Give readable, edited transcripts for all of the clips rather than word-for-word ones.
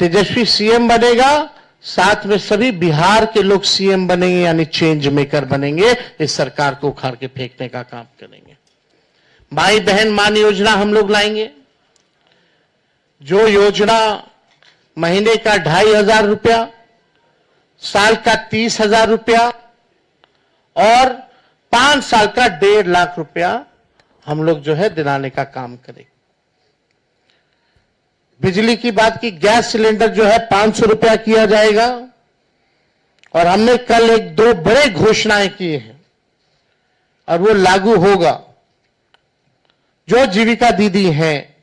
तेजस्वी CM बनेगा, साथ में सभी बिहार के लोग सीएम बनेंगे, यानी चेंज मेकर बनेंगे। इस सरकार को उखाड़ के फेंकने का काम करेंगे। भाई बहन मान योजना हम लोग लाएंगे, जो योजना महीने का 2,500 रुपया, साल का 30,000 रुपया और 5 साल का 1.5 लाख रुपया हम लोग जो है दिलाने का काम करेंगे। बिजली की बात की, गैस सिलेंडर जो है 500 रुपया किया जाएगा। और हमने कल 1-2 बड़े घोषणाएं की हैं और वो लागू होगा। जो जीविका दीदी हैं,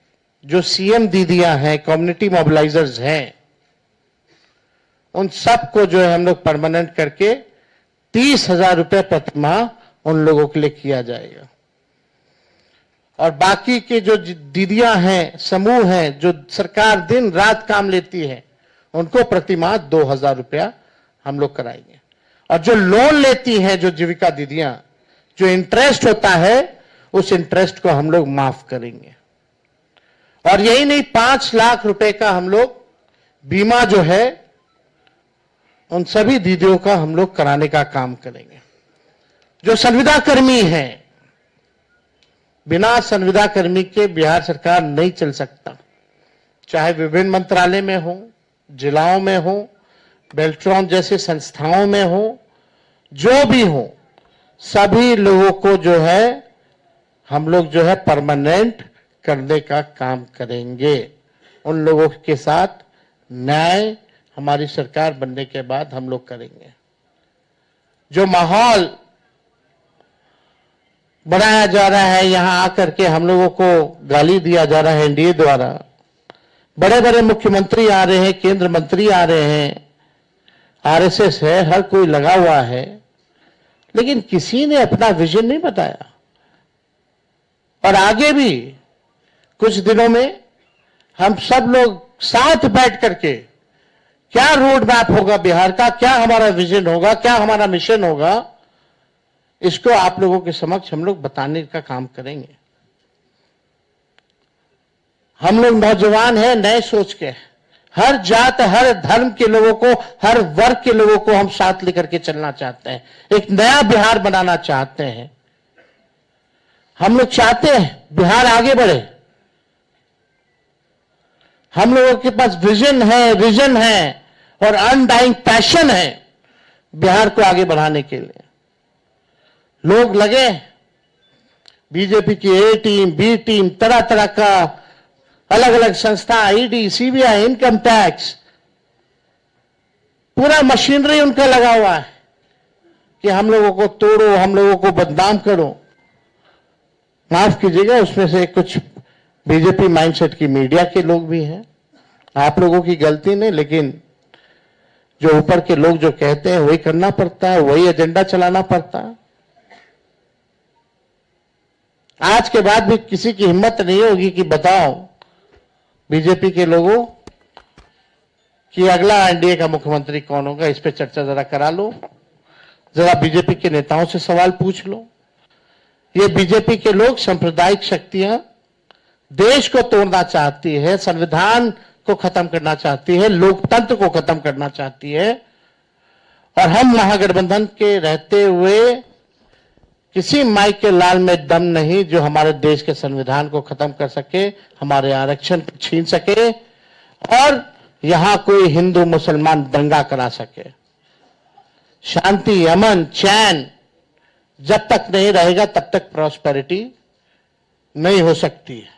जो सीएम दीदियां हैं, कम्युनिटी मोबिलाइजर्स हैं, उन सबको जो है हम लोग परमानेंट करके 30,000 रुपये प्रति माह उन लोगों के लिए किया जाएगा। और बाकी के जो दीदियां हैं, समूह हैं, जो सरकार दिन रात काम लेती है, उनको प्रति माह 2,000 रुपया हम लोग कराएंगे। और जो लोन लेती हैं, जो जीविका दीदियां, जो इंटरेस्ट होता है, उस इंटरेस्ट को हम लोग माफ करेंगे। और यही नहीं, 5 लाख रुपए का हम लोग बीमा जो है उन सभी दीदियों का हम लोग कराने का काम करेंगे। जो संविदा कर्मी हैं, बिना संविदा कर्मी के बिहार सरकार नहीं चल सकता। चाहे विभिन्न मंत्रालय में हो, जिलाओं में हो, बेल्ट्रॉन जैसे संस्थाओं में हो, जो भी हो, सभी लोगों को जो है हम लोग जो है परमानेंट करने का काम करेंगे। उन लोगों के साथ न्याय हमारी सरकार बनने के बाद हम लोग करेंगे। जो माहौल बनाया जा रहा है, यहां आकर के हम लोगों को गाली दिया जा रहा है एनडीए द्वारा, बड़े बड़े मुख्यमंत्री आ रहे हैं, केंद्र मंत्री आ रहे हैं, आरएसएस है, हर कोई लगा हुआ है, लेकिन किसी ने अपना विजन नहीं बताया। और आगे भी कुछ दिनों में हम सब लोग साथ बैठ करके क्या रोड मैप होगा बिहार का, क्या हमारा विजन होगा, क्या हमारा मिशन होगा, इसको आप लोगों के समक्ष हम लोग बताने का काम करेंगे। हम लोग नौजवान हैं, नए सोच के, हर जात हर धर्म के लोगों को, हर वर्ग के लोगों को हम साथ लेकर के चलना चाहते हैं। एक नया बिहार बनाना चाहते हैं। हम लोग चाहते हैं बिहार आगे बढ़े। हम लोगों के पास विजन है, विजन है और अनडाइंग पैशन है बिहार को आगे बढ़ाने के लिए। लोग लगे, बीजेपी की ए टीम, बी टीम, तरह तरह का अलग अलग संस्था, ईडी, सीबीआई, इनकम टैक्स, पूरा मशीनरी उनका लगा हुआ है कि हम लोगों को तोड़ो, हम लोगों को बदनाम करो। माफ कीजिएगा, उसमें से कुछ बीजेपी माइंडसेट की मीडिया के लोग भी हैं। आप लोगों की गलती नहीं, लेकिन जो ऊपर के लोग जो कहते हैं वही करना पड़ता है, वही एजेंडा चलाना पड़ता है। आज के बाद भी किसी की हिम्मत नहीं होगी कि बताओ बीजेपी के लोगों कि अगला एनडीए का मुख्यमंत्री कौन होगा। इस पे चर्चा जरा करा लो, जरा बीजेपी के नेताओं से सवाल पूछ लो। ये बीजेपी के लोग सांप्रदायिक शक्तियां देश को तोड़ना चाहती है, संविधान को खत्म करना चाहती है, लोकतंत्र को खत्म करना चाहती है। और हम महागठबंधन के रहते हुए किसी माई के लाल में दम नहीं जो हमारे देश के संविधान को खत्म कर सके, हमारे आरक्षण छीन सके और यहां कोई हिंदू मुसलमान दंगा करा सके। शांति, अमन, चैन जब तक नहीं रहेगा तब तक प्रॉस्पेरिटी नहीं हो सकती है।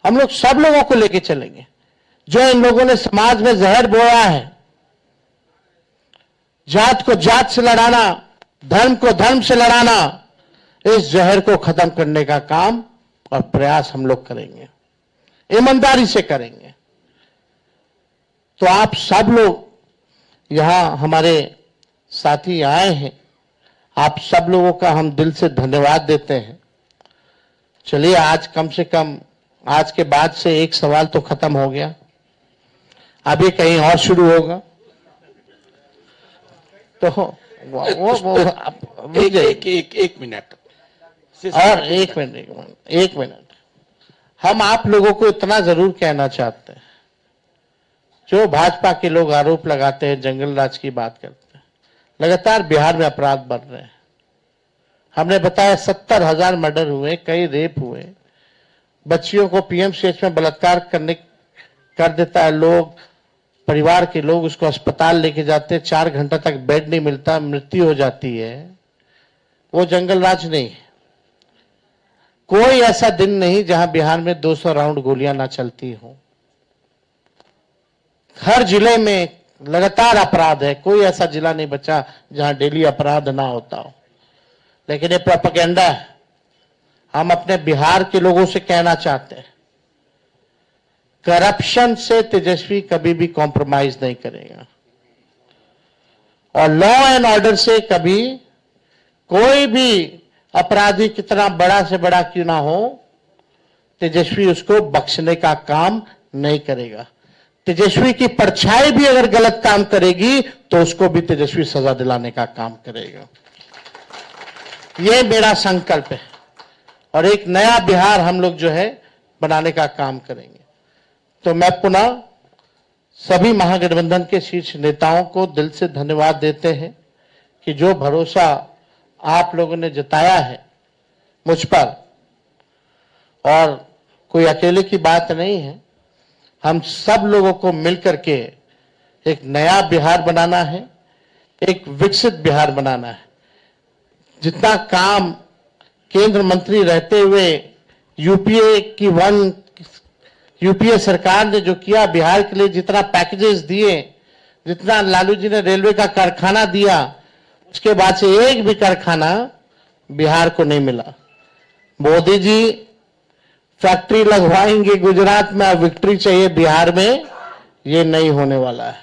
हम लोग सब लोगों को लेके चलेंगे। जो इन लोगों ने समाज में जहर बोया है, जात को जात से लड़ाना, धर्म को धर्म से लड़ाना, इस जहर को खत्म करने का काम और प्रयास हम लोग करेंगे, ईमानदारी से करेंगे। तो आप सब लोग यहां हमारे साथी आए हैं, आप सब लोगों का हम दिल से धन्यवाद देते हैं। चलिए, आज कम से कम आज के बाद से एक सवाल तो खत्म हो गया, अभी कहीं और शुरू होगा। तो एक मिनट और एक मिनट हम आप लोगों को इतना जरूर कहना चाहते हैं जो भाजपा के लोग आरोप लगाते हैं, जंगल राज की बात करते हैं, लगातार बिहार में अपराध बढ़ रहे हैं। हमने बताया 70,000 मर्डर हुए, कई रेप हुए, बच्चियों को पीएमसीएच में बलात्कार कर देता है लोग, परिवार के लोग उसको अस्पताल लेके जाते हैं, 4 घंटा तक बेड नहीं मिलता, मृत्यु हो जाती है। वो जंगल राज नहीं है। कोई ऐसा दिन नहीं जहां बिहार में 200 राउंड गोलियां ना चलती हो। हर जिले में लगातार अपराध है, कोई ऐसा जिला नहीं बचा जहां डेली अपराध ना होता हो। लेकिन ये प्रोपेगेंडा है। हम अपने बिहार के लोगों से कहना चाहते हैं, करप्शन से तेजस्वी कभी भी कॉम्प्रोमाइज नहीं करेगा, और लॉ एंड ऑर्डर से कभी कोई भी अपराधी कितना बड़ा से बड़ा क्यों ना हो, तेजस्वी उसको बख्शने का काम नहीं करेगा। तेजस्वी की परछाई भी अगर गलत काम करेगी तो उसको भी तेजस्वी सजा दिलाने का काम करेगा। ये मेरा संकल्प है, और एक नया बिहार हम लोग जो है बनाने का काम करेंगे। तो मैं पुनः सभी महागठबंधन के शीर्ष नेताओं को दिल से धन्यवाद देते हैं कि जो भरोसा आप लोगों ने जताया है मुझ पर, और कोई अकेले की बात नहीं है, हम सब लोगों को मिलकर के एक नया बिहार बनाना है, एक विकसित बिहार बनाना है। जितना काम केंद्र मंत्री रहते हुए यूपीए सरकार ने जो किया बिहार के लिए, जितना पैकेजेस दिए, जितना लालू जी ने रेलवे का कारखाना दिया, उसके बाद से एक भी कारखाना बिहार को नहीं मिला। मोदी जी फैक्ट्री लगवाएंगे गुजरात में, अब विक्ट्री चाहिए बिहार में, ये नहीं होने वाला है।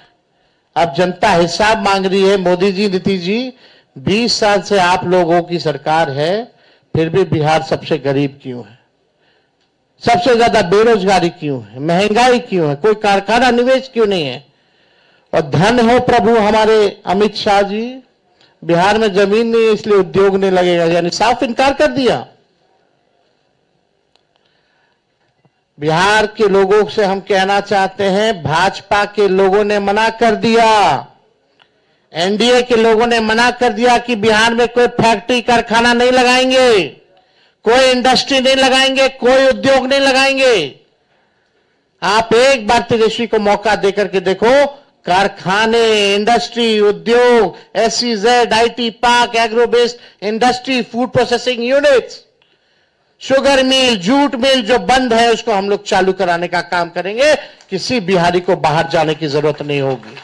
अब जनता हिसाब मांग रही है, मोदी जी, नीतीश जी, 20 साल से आप लोगों की सरकार है, फिर भी बिहार सबसे गरीब क्यों है, सबसे ज्यादा बेरोजगारी क्यों है, महंगाई क्यों है, कोई कारखाना निवेश क्यों नहीं है। और धन हो प्रभु हमारे अमित शाह जी, बिहार में जमीन नहीं है इसलिए उद्योग नहीं लगेगा, यानी साफ इनकार कर दिया। बिहार के लोगों से हम कहना चाहते हैं, भाजपा के लोगों ने मना कर दिया, एनडीए के लोगों ने मना कर दिया कि बिहार में कोई फैक्ट्री कारखाना नहीं लगाएंगे, कोई इंडस्ट्री नहीं लगाएंगे, कोई उद्योग नहीं लगाएंगे। आप एक बार तेजस्वी को मौका देकर के देखो, कारखाने, इंडस्ट्री, उद्योग, SEZ, IT park, agro based industry, food processing units, sugar mill, jute mill जो बंद है उसको हम लोग चालू कराने का काम करेंगे। किसी बिहारी को बाहर जाने की जरूरत नहीं होगी।